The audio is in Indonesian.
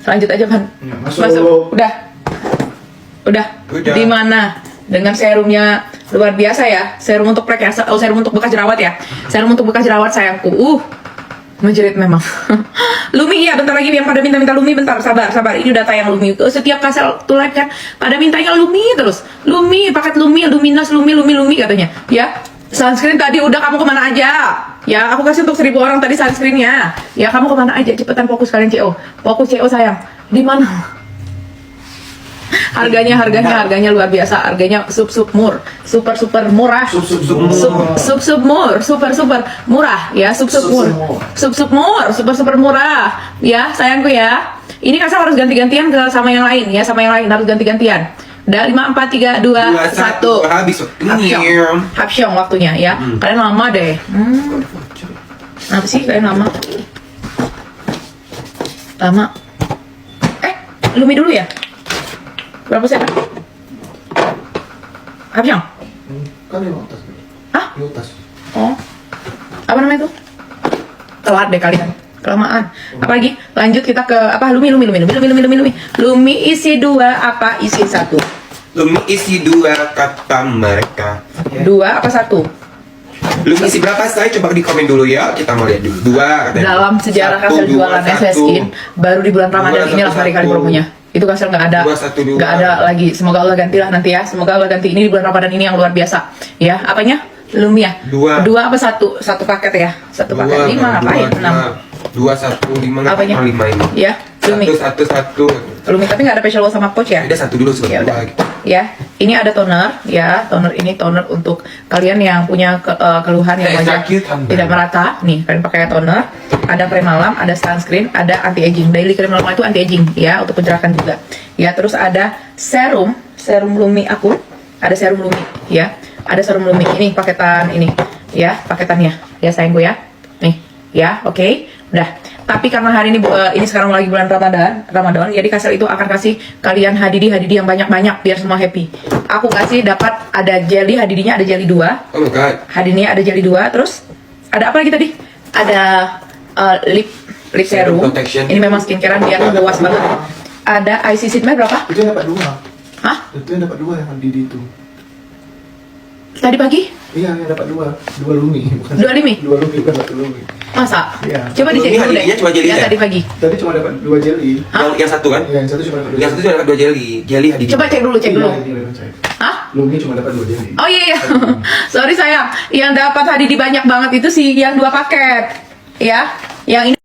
Lanjut aja, Van. Masuk. Udah. Di mana? Dengan serumnya luar biasa ya. Serum untuk prek ya. Oh, serum untuk bekas jerawat ya. Serum untuk bekas jerawat sayangku. Menjerit memang. Lumi, iya bentar lagi yang pada minta Lumi, bentar, sabar. Ini udah tayang Lumi. Setiap kasel tuh live kan pada mintanya Lumi terus. Lumi, paket Lumi, Luminos, Lumi katanya. Ya. Sunscreen tadi udah, kamu kemana aja? Ya, aku kasih untuk 1000 orang tadi sunscreennya. Ya, kamu kemana aja? Cepetan fokus kalian CO. Fokus CO sayang. Di mana? Harganya luar biasa. Harganya super murah. Super murah. Super murah ya. Super murah ya sayangku ya. Ini kasar harus ganti-gantian ke sama yang lain ya, harus ganti-gantian. Udah 5 4 3 2 1 habis Habsyong waktunya ya. Kalian lama deh. Apa sih kalian lama? Lumi dulu ya. Berapa sen? Habsyong? Kan di atas. Hah? Di atas. Oh. Apa namanya itu? Telat deh kalian. Kelamaan. Apalagi? Lanjut kita ke apa? Lumi. Lumi isi 2 apa isi 1? Lumi isi 2 kata mereka. 2 apa 1? Lumi isi berapa saya? Coba di komen dulu ya. Kita mau lihat dulu. 2 katanya. Dalam sejarah kasel jualan SS Skin baru di bulan Ramadan inilah kali-kali promonya. Itu kasel nggak ada lagi. Semoga Allah gantilah nanti ya. Semoga Allah ganti ini di bulan Ramadan ini yang luar biasa. Ya, apanya? Lumi ya? 2 apa 1? 1 paket ya? 1 paket 5 ngapain? 6 2 1 5 apanya? 5 ini. Ya, Lumi. 1 Lumi tapi nggak ada facial wash sama pouch ya? Ada 1 dulu Ya sebelum udah. gitu. Ya, ini ada toner ya. Toner ini toner untuk kalian yang punya keluhan yang wajah tidak merata. Nih, kalian pakai toner. Ada krem malam, ada sunscreen, ada anti aging. Daily krem malam itu anti aging ya, untuk pencerahan juga. Ya, terus ada serum Lumi aku. Ada serum Lumi ya. Ada serum Lumi ini paketan ini ya, paketannya. Ya sayangku ya. Nih, ya, oke. Udah. Tapi karena hari ini sekarang lagi bulan Ramadan, jadi kasel itu akan kasih kalian hadidi yang banyak-banyak biar semua happy. Aku kasih dapat ada jelly, hadidinya ada jelly 2. Oh my god. Hadidinya ada jelly 2, terus ada apa lagi tadi? Ada lip serum. Ini memang skincarean biar puas banget. Ada IC sheet mask berapa? Itu yang dapat 2. Hah? Itu yang dapat 2 yang Didi itu. Tadi pagi? Iya, yang dapat 2 Lumi. Bukan 2 Lumi? 2 Lumi, bukan 1 Lumi. Masa? Iya. Coba dicek dulu deh. Hadidinya cuma jelly Ya, ya? tadi pagi. Tadi cuma dapat 2 jelly. Yang satu kan? Iya, yang satu cuma dapat 2. Yang satu cuma dapat 2 jelly. Jelly hadidi. Coba cek dulu. Hah? Lumi cuma dapat 2 jelly. Oh iya. Sorry sayang. Yang dapat hadidi banyak banget itu sih yang 2 paket. Ya. Yang ini